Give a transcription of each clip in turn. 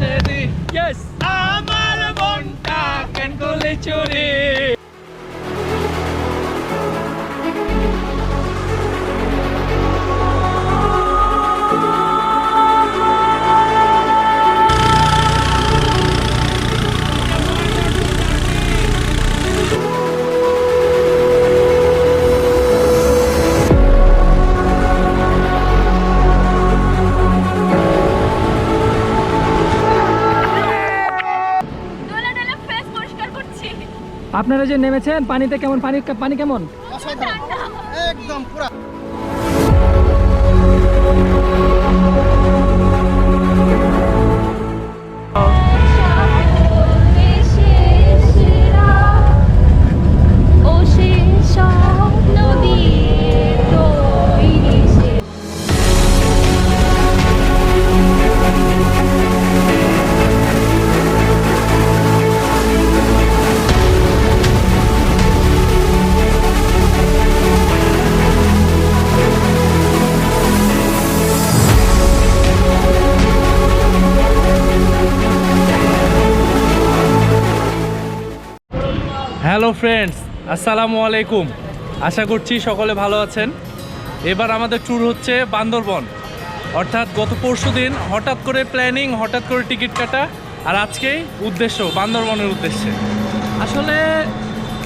Cherry yes আমার মনটা কেন করলে চুরি। আপনারা যে নেমেছেন পানিতে কেমন পানি কেমন? একদম পুরা হ্যালো ফ্রেন্ডস, আসসালামু আলাইকুম। আশা করছি সকলে ভালো আছেন। এবার আমাদের ট্যুর হচ্ছে বান্দরবন, অর্থাৎ গত পরশুদিন হঠাৎ করে প্ল্যানিং, হঠাৎ করে টিকিট কাটা, আর আজকেই উদ্দেশ্য বান্দরবনের উদ্দেশ্যে। আসলে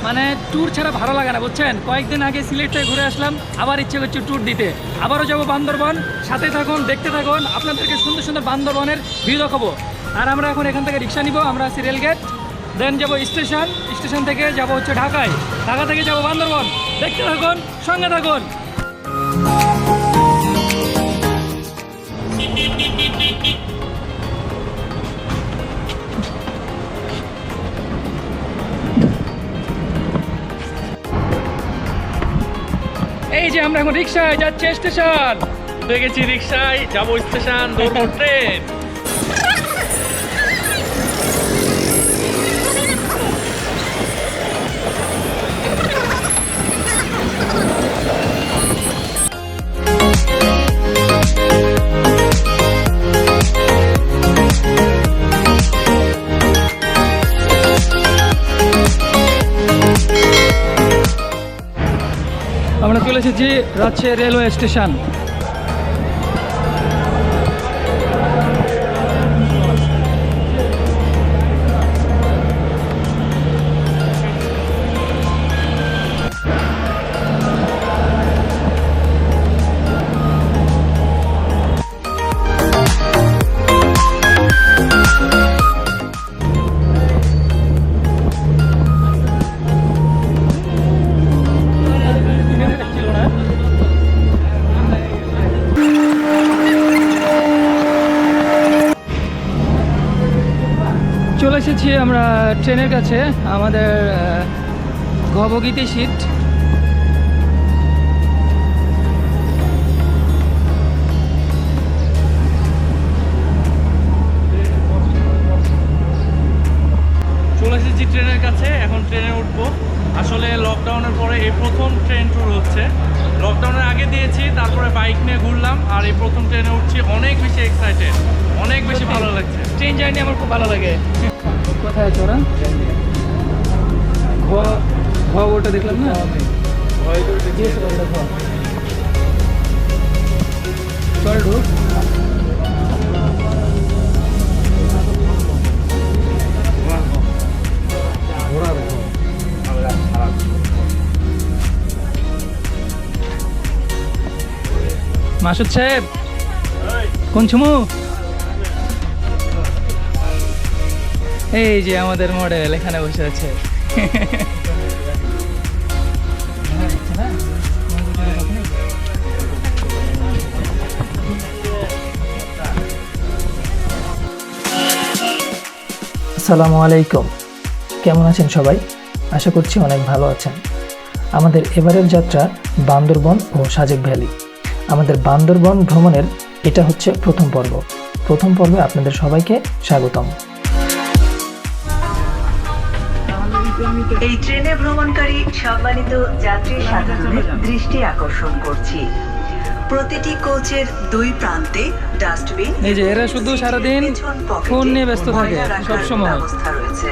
মানে ট্যুর ছাড়া ভালো লাগে না, বুঝছেন। কয়েকদিন আগে সিলেট থেকে ঘুরে আসলাম, আবার ইচ্ছে করছে ট্যুর দিতে, আবারও যাবো বান্দরবন। সাথে থাকুন, দেখতে থাকুন, আপনাদেরকে সুন্দর সুন্দর বান্দরবনের ভিউ দেখাবো। আর আমরা এখন এখান থেকে রিক্সা নিব, আমরা আছি রেলগেট, দেন যাবো স্টেশন থেকে যাবো হচ্ছে ঢাকা থেকে যাবো বান্দরবন। দেখতে থাকুন, সঙ্গে থাকুন। এই যে আমরা এখন রিক্সায় যাচ্ছি স্টেশন, দেখেছি রিক্সায় যাবো স্টেশন, ধরবো ট্রেন। আমরা চলে এসেছি রাজশাহী রেলওয়ে স্টেশন। চলে এসেছি আমরা ট্রেনের কাছে, আমাদের ঘবগীতি সিট। চলে এসেছি ট্রেনের কাছে, এখন ট্রেনে উঠবো। আসলে লকডাউনের পরে এই প্রথম ট্রেন ট্যুর হচ্ছে। লকডাউনের আগে দিয়েছি, তারপরে বাইক নিয়ে ঘুরলাম, আর এই প্রথম ট্রেনে উঠছি। অনেক বেশি এক্সাইটেড, অনেক বেশি ভালো লাগছে। ট্রেন জার্নি আমার খুব ভালো লাগে। কোথায় আছে ওরা? ওটা দেখলাম না, চল ঢুক। মাসুদ সাহেব কোন ছুমু? এই যে আমাদের মডেল এখানে বসে আছে। আসসালামু আলাইকুম, কেমন আছেন সবাই? আশা করছি অনেক ভালো আছেন। আমাদের এবারের যাত্রা বান্দরবন ও সাজেক ভ্যালি। আমাদের বান্দরবন ভ্রমণের এটা হচ্ছে প্রথম পর্বে আপনাদের সবাইকে স্বাগতম। এই ট্রেনে ভ্রমণকারী সম্মানিত যাত্রী সাধারণের দৃষ্টি আকর্ষণ করছি, প্রতিটি কোচের দুই প্রান্তে ডাস্টবিন এই যে এরা শুধু সারাদিন ফোন নিয়ে ব্যস্ত থাকে সব সময়। ব্যবস্থা রয়েছে।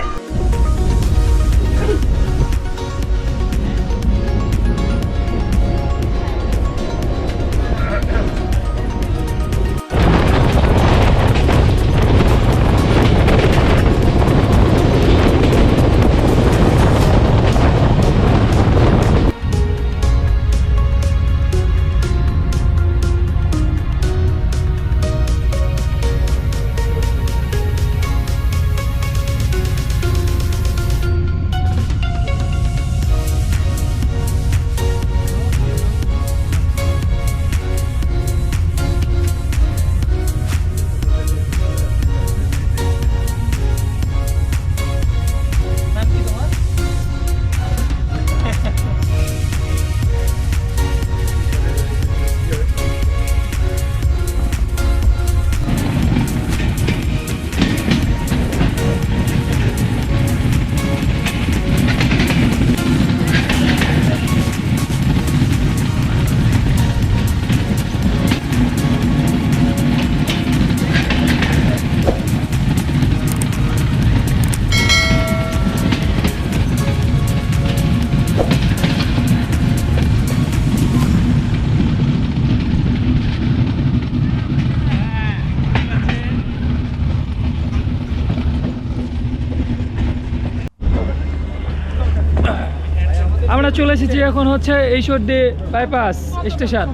আমরা চলে এসেছি এখন হচ্ছে ঈশ্বরদী বাইপাস স্টেশন।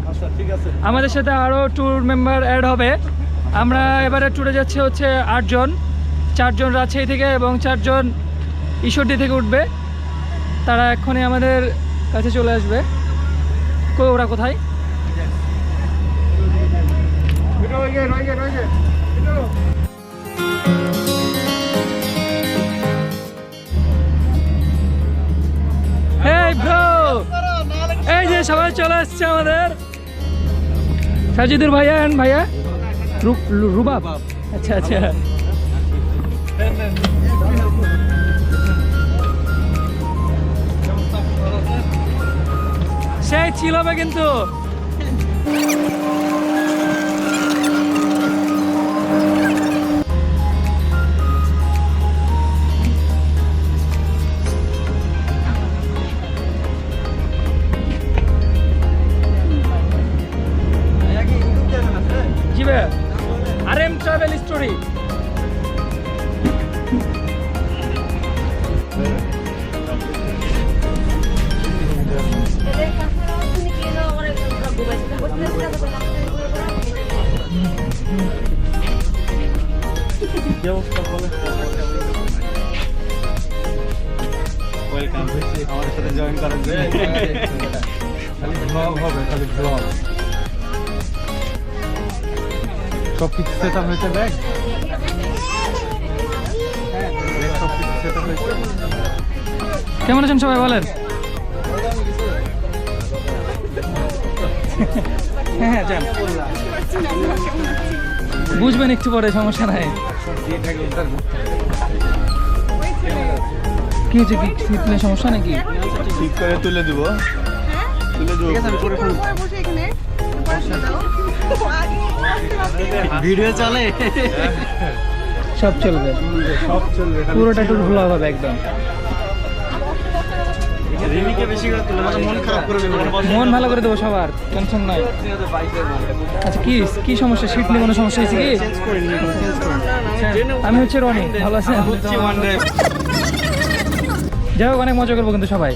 আমাদের সাথে আরও ট্যুর মেম্বার অ্যাড হবে। আমরা এবারে ট্যুরে যাচ্ছি হচ্ছে 8 জন, 4 জন রাজশাহী থেকে এবং 4 জন ঈশ্বরদী থেকে উঠবে। তারা এক্ষুনি আমাদের কাছে চলে আসবে। ওরা কোথায়? এই যে সবাই চলে আসছে আমাদের সাজিদুর ভাইয়া এন্ড ভাইয়া রুবাব। আচ্ছা আচ্ছা, সেই ছিল হবে কিন্তু। RM Travel Story। ওয়েলকাম, আমাদের সাথে জয়েন করার জন্য। খালি ব্লগ হবে, খালি ব্লগ। সব কিছু সেট আপ হয়েছে, ব্যাগ সব কিছু সেট আপ হয়েছে। কেমন আছেন সবাই বলেন? হ্যাঁ যান, বুঝবেন একটু পরে, সমস্যা নাই। কি হচ্ছে, কি সিট নিয়ে সমস্যা নাকি? ঠিক করে তুলে দিব, তুলে দিব। ভিডিও চলে, সব চলবে, সব চলবে, পুরোটা ট্যুর ব্লগ হবে একদম। রিমিকে বেশি করে তুলে, মন খারাপ করে দেবে। মন ভালো করে দেবো সবার, টেনশন নাই। আচ্ছা কি কি সমস্যা, সিট নিয়ে কোনো সমস্যা হয়েছে কি? আমি হচ্ছে রনি, ভালো আছেন? যাই হোক, অনেক মজা করবো কিন্তু সবাই।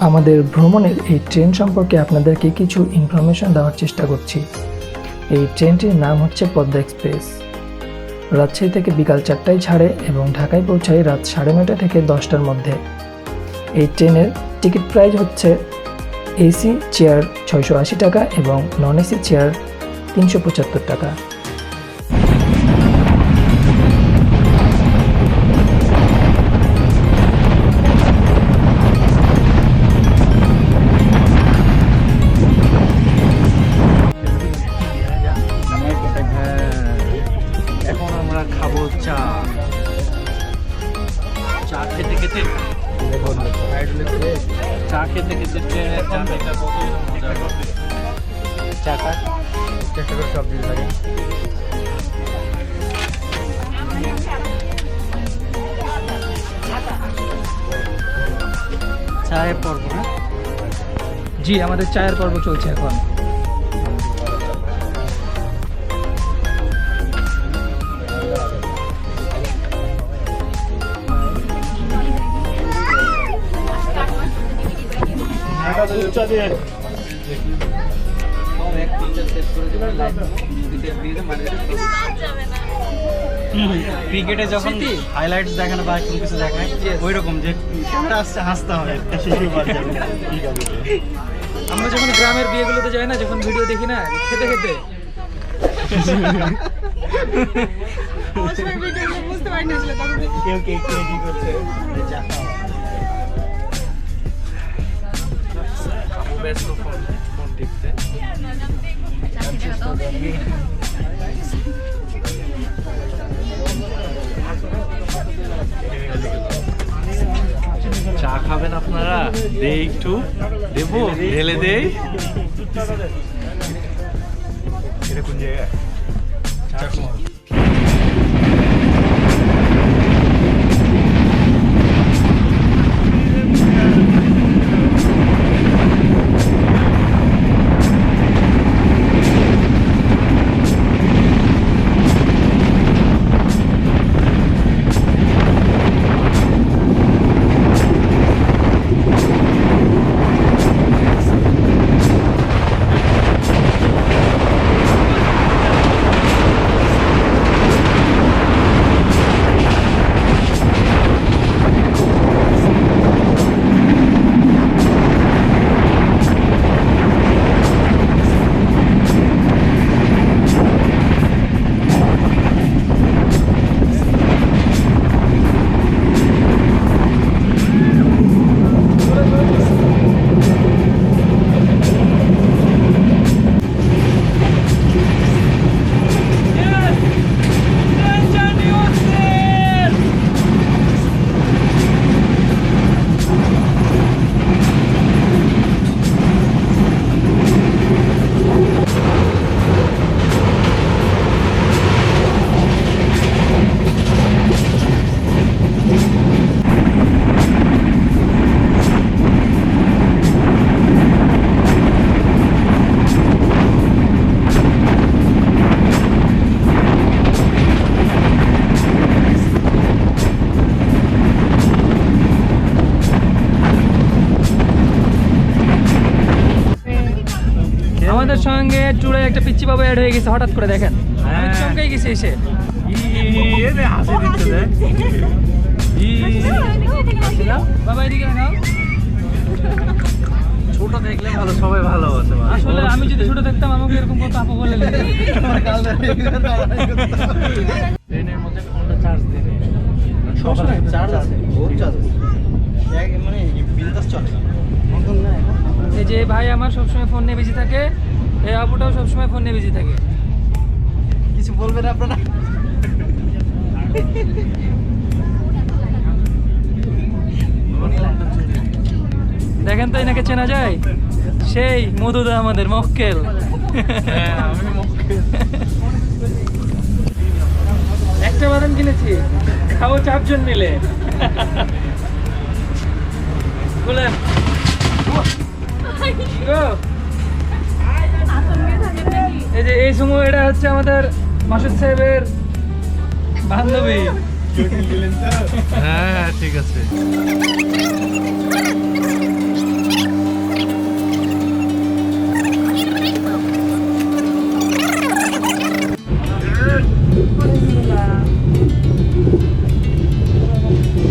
আমাদের ভ্রমণের এই ট্রেন সম্পর্কে আপনাদেরকে কিছু ইনফরমেশন দেওয়ার চেষ্টা করছি। এই ট্রেনটির নাম হচ্ছে পদ্মা এক্সপ্রেস। রাজশাহী থেকে বিকাল 4টায় ছাড়ে এবং ঢাকায় পৌঁছায় রাত 9:30 থেকে 10টার মধ্যে। এই ট্রেনের টিকিট প্রাইস হচ্ছে এসি চেয়ার 680 টাকা এবং নন এসি চেয়ার 375 টাকা। এখন আমরা খাবো চা। চা খেতে খেতে চা খেতে খেতে চা খেতে কতই না মজা হবে। চা খা চেষ্টা করে সব দিতে থাকে। চায়ের পর্ব না? জি, আমাদের চায়ের পর্ব চলছে এখন। ক্রিকেটে যখন হাইলাইটস দেখানো বা কোনো কিছু দেখায় ওই রকম যে ক্যামেরা আসছে হাসতে হবে। আমরা যখন গ্রামের বিয়েগুলোতে যাই না, যখন ভিডিও দেখি না খেতে খেতে, কেউ কেক রেডি করছে চা খাওয়া। ব্যস্ত ফোন দেখতে। চা খাবেন আপনারা? দেই একটু, দেবো, ঢেলে দেই। এটা কোন জায়গায়? আমাদের সঙ্গে চূড়ে একটা পিচ্চি বাবা অ্যাড হয়ে গেছে হঠাৎ করে, দেখেন আমি চমকাই গেছি এসে। হাসি দিচ্ছে দেখ। বাবা এদিকে দেখাও। ছোট দেখলে ভালো, সবাই ভালোবাসে। আসলে আমি যদি ছোট দেখতাম আমাকে এরকম কত আপু বলে ট্রেনের মধ্যে ফোনটা চার্জ দিই সবসময় চার্জ আছে, বহুত চার্জ আছে। মানে বিন্দাস চলে। এই যে ভাই আমার সবসময় ফোন নিয়ে বিজি থাকে, এই আপুটাও সবসময় ফোন নিয়ে বিজি থাকে। কিছু বলবেন আপনারা? দেখেন তো এনাকে চেনা যায়, সেই মধুদা আমাদের মক্কেল। একটা বাদাম কিনেছি, খাবো 4 জন মিলে। বলেন এই যে এই সময় এটা হচ্ছে আমাদের মাসুদ সাহেবের বান্ধবী। হ্যাঁ ঠিক আছে।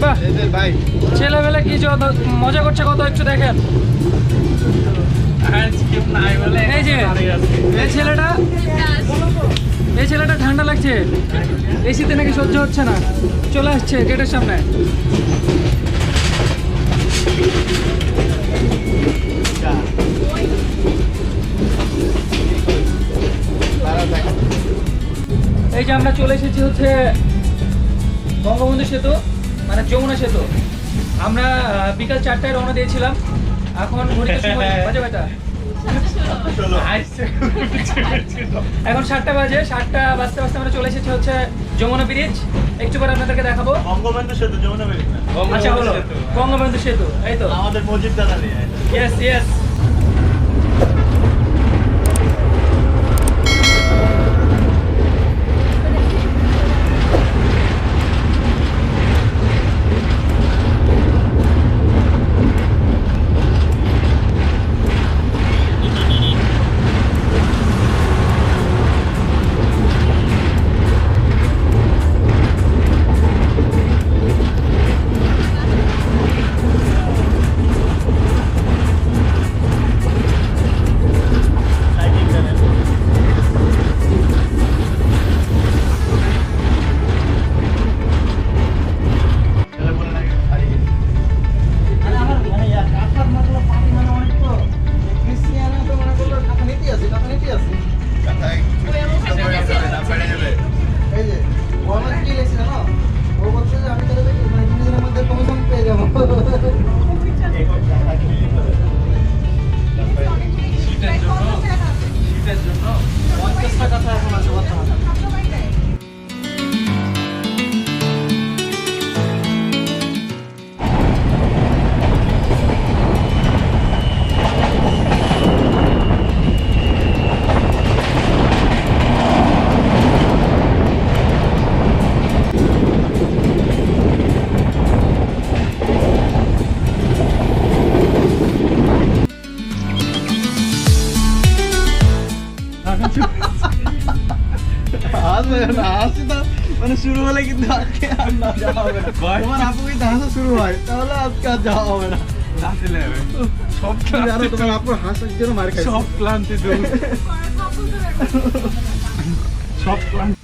বাহ, ভাই ছেলেবেলা কি যত মজা করছে কত একটু দেখেন। এই যে এই ছেলেটা ঠান্ডা লাগছে, এসিতে নাকি সহ্য হচ্ছে না, চলে আসছে গেটের সামনে। এই যে আমরা চলে এসেছি হচ্ছে বঙ্গবন্ধু সেতু, মানে যমুনা সেতু। আমরা বিকাল 4টায় রওনা দিয়েছিলাম, এখন ঘড়িতে সময় বাজে কয়টা? এখন 7টা বাজে, 7টা বাজতে বাজতে আমরা চলে এসেছি হচ্ছে যমুনা ব্রিজ। একটু পরে আপনাদেরকে দেখাবো। বঙ্গবন্ধু সেতু, যমুনা ব্রিজ না। আচ্ছা হলো বঙ্গবন্ধু সেতু, এই তো। আমাদের মজিদ দাদা নিয়ে। Yes yes. মানে শুরু হলে কিন্তু আজকে আর না যাওয়া হবে না। তোমার আপু কিন্তু হাসা শুরু হয়, তাহলে আজকে আর যাওয়া হবে না। সব জানো তোমার আপুর হাসার জন্য মার খাইছে। সব ক্লান্তি দূর, সব ক্লান্তি।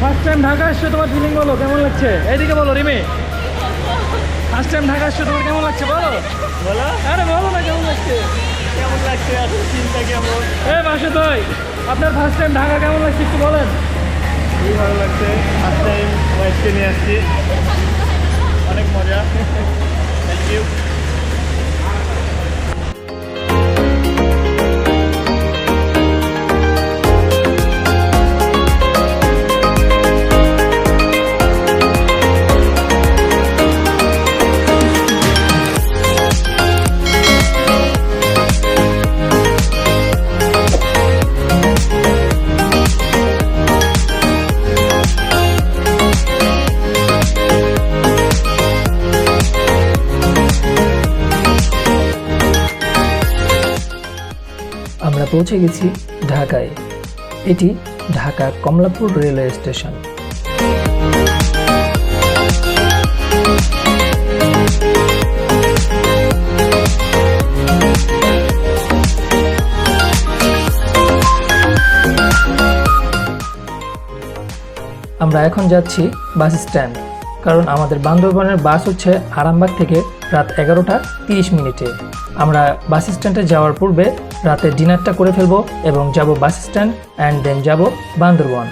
ফার্স্ট টাইম ঢাকা আসছো, তোমার ফিলিং বলো, কেমন লাগছে? এইদিকে বলো রিমি, ফার্স্ট টাইম ঢাকা আসছো, তোমার কেমন লাগছে বলো? বলো, আরে বলো না কেমন লাগছে। কেমন লাগছে আসলে চিন্তা কেমন? এ মাসুদ ভাই, আপনার ফার্স্ট টাইম ঢাকা কেমন লাগছে একটু বলেন। খুবই ভালো লাগছে, ফার্স্ট টাইম ওয়াইফকে নিয়ে আসছি, অনেক মজা। Thank you. আমরা পৌঁছে গেছি ঢাকায়। এটি ঢাকা কমলাপুর রেলওয়ে স্টেশন। আমরা এখন যাচ্ছি বাস স্ট্যান্ড, কারণ আমাদের বান্দরবনের বাস হচ্ছে আরামবাগ থেকে রাত 11টা 30 মিনিটে। আমরা বাস স্ট্যান্ডে যাওয়ার পূর্বে রাতে ডিনারটা করে ফেলবো এবং যাব বাস স্ট্যান্ড অ্যান্ড দেন যাব বান্দরবন।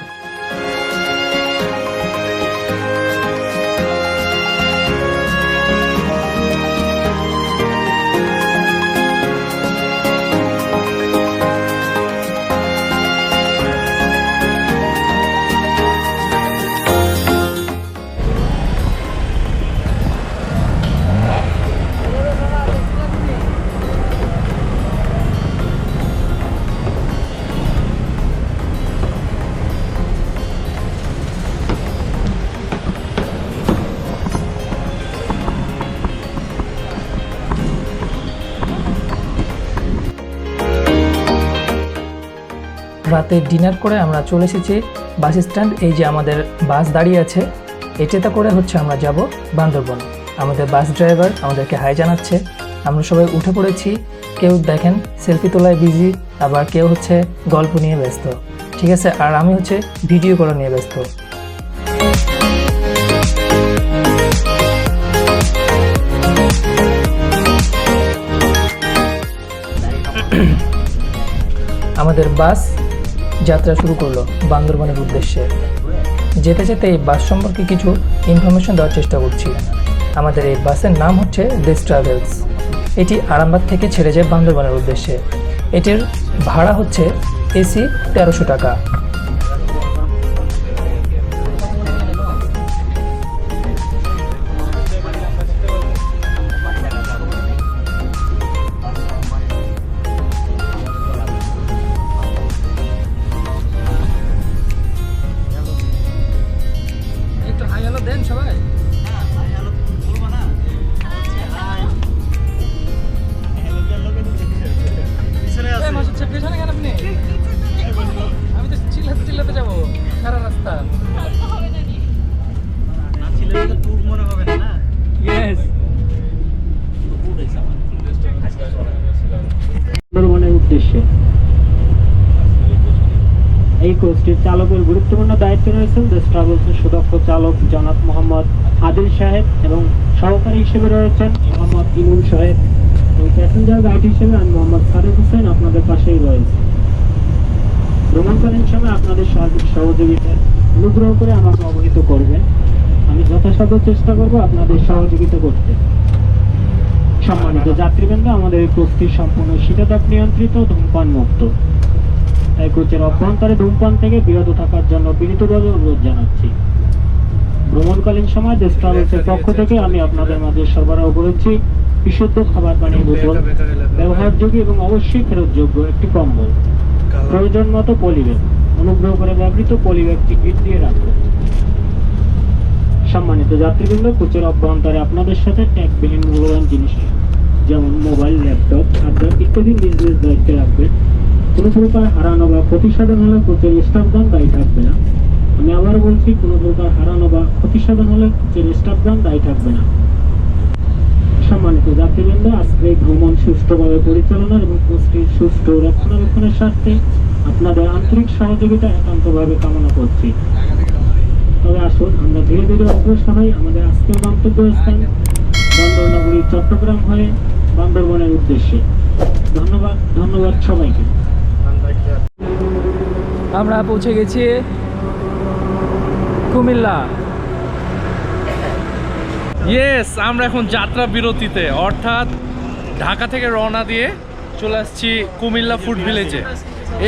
রাতে ডিনার করে আমরা চলে এসেছি বাস স্ট্যান্ড। এই যে আমাদের বাস দাঁড়িয়ে আছে, এটাতে করে হচ্ছে আমরা যাব বান্দরবন। আমাদের বাস ড্রাইভার আমাদেরকে হাই জানাচ্ছে। আমরা সবাই উঠে পড়েছি। কেউ দেখেন সেলফি তোলায় বিজি, আবার কেউ হচ্ছে গল্প নিয়ে ব্যস্ত, ঠিক আছে, আর আমি হচ্ছে ভিডিও করা নিয়ে ব্যস্ত। আমাদের বাস যাত্রা শুরু করলো বান্দরবনের উদ্দেশ্যে। যেতে যেতে এই বাস সম্পর্কে কিছু ইনফরমেশন দেওয়ার চেষ্টা করছি। আমাদের এই বাসের নাম হচ্ছে দেশ ট্রাভেলস। এটি আরামবাগ থেকে ছেড়ে যায় বান্দরবনের উদ্দেশ্যে। এটির ভাড়া হচ্ছে এসি 1300 টাকা। একটু হাই হ্যালো দেন সবাই। আমি তো চিল্লাতে চিল্লাতে যাবো সারা রাস্তা। মনে হবে না। সুন্দরবনের উদ্দেশ্যে এই কোচটির চালকের গুরুত্বপূর্ণ দায়িত্ব রয়েছেন দেশ ট্রাভেলসের সুদক্ষ চালক জনাব মোহাম্মদ আদিল সাহেব এবং সহকারী হিসেবে রয়েছেন মোহাম্মদ ইমুল সাহেব এবং প্যাসেঞ্জার গাইড হিসেবে আমি মোহাম্মদ সারেফ হোসেন আপনাদের পাশেই রয়েছে। ভ্রমণকালীন সময় আপনাদের সার্বিক সহযোগিতা অনুগ্রহ করে আমাকে অবহিত করবেন। আমি যথাসাধ্য চেষ্টা করব আপনাদের সহযোগিতা করতে। সম্মানিত যাত্রীবৃন্দ, আমাদের এই কোচটি সম্পূর্ণ শীতাতাপ নিয়ন্ত্রিত, ধূমপান মুক্ত। তাই কোচের অভ্যন্তরে ধূমপান থেকে বিরত থাকার জন্য বিনীতভাবে অনুরোধ জানাচ্ছি। ভ্রমণকালীন সময় দেশ ট্রাভেলসের পক্ষ থেকে আমি আপনাদের মাঝে সরবরাহ করেছি বিশুদ্ধ খাবার পানির বোতল, ব্যবহারযোগ্য এবং অবশ্যই ফেরতযোগ্য একটি কম্বল, প্রয়োজন মতো পলিব্যাগ। অনুগ্রহ করে ব্যবহৃত পলিব্যাগটি গিট দিয়ে রাখুন। সম্মানিত যাত্রীবৃন্দ, কোচের অভ্যন্তরে আপনাদের সাথে ট্যাগবিহীন মূল্যবান জিনিস যেমন মোবাইল, ল্যাপটপ, চার্জার ইত্যাদি নিজ নিজ দায়িত্বে রাখবেন। কোনো প্রকার হারানো বা ক্ষতিসাধন হলে কোচের স্টাফগণ দায়ী থাকবে না। আমি আবার বলছি, কোনো প্রকার হারানো বা ক্ষতিসাধন হলে কোচের স্টাফগণ দায়ী থাকবে না। সম্মানিত যাত্রীবৃন্দ, আজকে এই ভ্রমণ সুষ্ঠুভাবে পরিচালনার এবং কোচটির সুষ্ঠু রক্ষণাবেক্ষণের স্বার্থে আপনাদের আন্তরিক সহযোগিতা একান্তভাবে কামনা করছি। তবে আসুন আমরা ধীরে ধীরে অগ্রসর হই আমাদের আজকের গন্তব্যস্থান বন্দরনগরী চট্টগ্রাম হয়ে বান্দরবনের উদ্দেশ্যে। ধন্যবাদ সবাইকে। আমরা পৌঁছে গেছি কুমিল্লা। ইয়েস, আমরা এখন যাত্রা বিরতিতে, অর্থাৎ ঢাকা থেকে রওনা দিয়ে চলে আসছি কুমিল্লা ফুড ভিলেজে।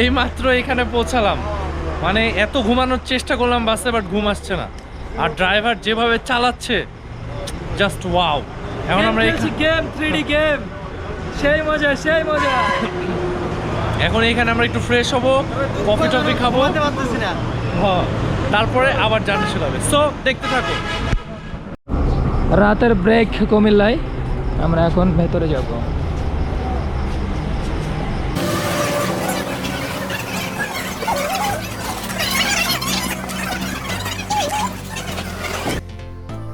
এইমাত্র এখানে পৌঁছালাম। মানে এত ঘুমানোর চেষ্টা করলাম বাসে, বাট ঘুম আসছে না। আর ড্রাইভার যেভাবে চালাচ্ছে, জাস্ট ওয়াও। এখন আমরা গেম 3D গেম, সেই মজা সেই মজা। এখন এখানে আমরা একটু ফ্রেশ হবো, কফি টফি খাবো, হ্যাঁ, তারপরে আবার জার্নি শুরু হবে। সো দেখতে থাকো। রাতের ব্রেক কুমিল্লায়, আমরা এখন ভেতরে যাব।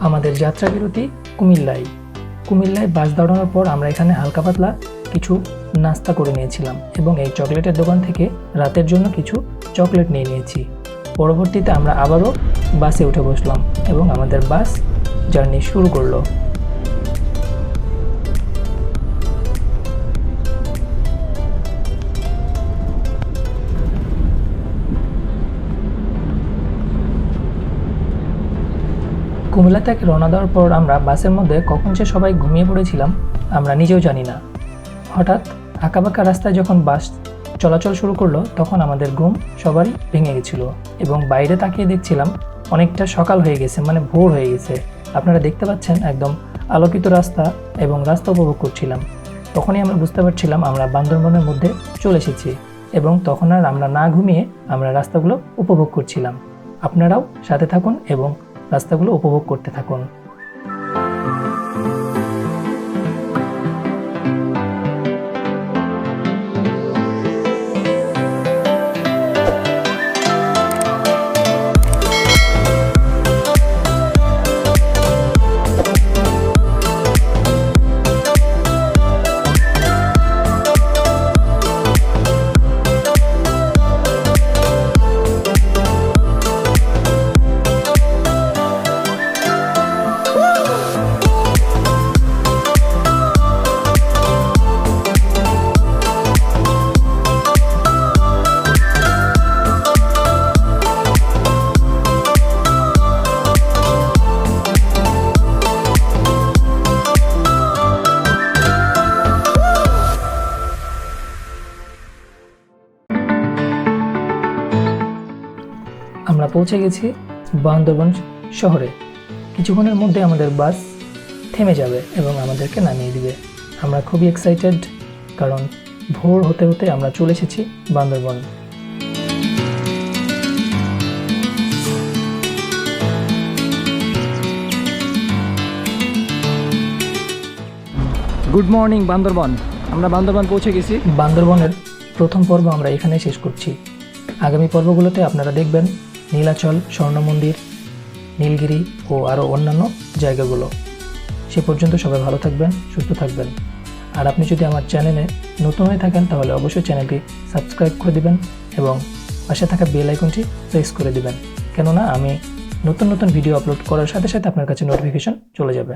আমাদের যাত্রা বিরতি কুমিল্লায়। বাস দাঁড়ানোর পর আমরা এখানে হালকা পাতলা কিছু নাস্তা করে নিয়েছিলাম এবং এই চকলেটের দোকান থেকে রাতের জন্য কিছু চকলেট নিয়ে নিয়েছি। পরবর্তীতে আমরা আবারও বাসে উঠে বসলাম এবং আমাদের বাস জার্নি শুরু করলো। কুমিল্লা থেকে রওনা দেওয়ার পর আমরা বাসের মধ্যে কখন যে সবাই ঘুমিয়ে পড়েছিলাম আমরা নিজেও জানি না। হঠাৎ আঁকাবাঁকা রাস্তায় যখন বাস চলাচল শুরু করলো তখন আমাদের ঘুম সবারই ভেঙে গেছিলো এবং বাইরে তাকিয়ে দেখছিলাম অনেকটা সকাল হয়ে গেছে, মানে ভোর হয়ে গেছে। আপনারা দেখতে পাচ্ছেন একদম আলোকিত রাস্তা এবং রাস্তা উপভোগ করছিলাম। তখনই আমরা বুঝতে পারছিলাম আমরা বান্দরবনের মধ্যে চলে এসেছি এবং তখন আর আমরা না ঘুমিয়ে আমরা রাস্তাগুলো উপভোগ করছিলাম। আপনারাও সাথে থাকুন এবং রাস্তাগুলো উপভোগ করতে থাকুন। পৌঁছে গেছি বান্দরবান শহরে। কিছুক্ষণের মধ্যে আমাদের বাস থেমে যাবে এবং আমাদেরকে নামিয়ে দিবে। আমরা খুবই এক্সাইটেড, কারণ ভোর হতে হতে আমরা চলে এসেছি বান্দরবান। Good morning Bandarban. আমরা বান্দরবান পৌঁছে গেছি। বান্দরবনের প্রথম পর্ব আমরা এখানে শেষ করছি। আগামী পর্বগুলোতে আপনারা দেখবেন নীলাচল, স্বর্ণ মন্দির, নীলগিরি ও আরও অন্যান্য জায়গাগুলো। সে পর্যন্ত সবাই ভালো থাকবেন, সুস্থ থাকবেন। আর আপনি যদি আমার চ্যানেলে নতুন হয়ে থাকেন তাহলে অবশ্যই চ্যানেলটি সাবস্ক্রাইব করে দিবেন এবং পাশে থাকা বেল আইকনটি প্রেস করে দিবেন, কেননা আমি নতুন নতুন ভিডিও আপলোড করার সাথে সাথে আপনার কাছে নোটিফিকেশন চলে যাবে।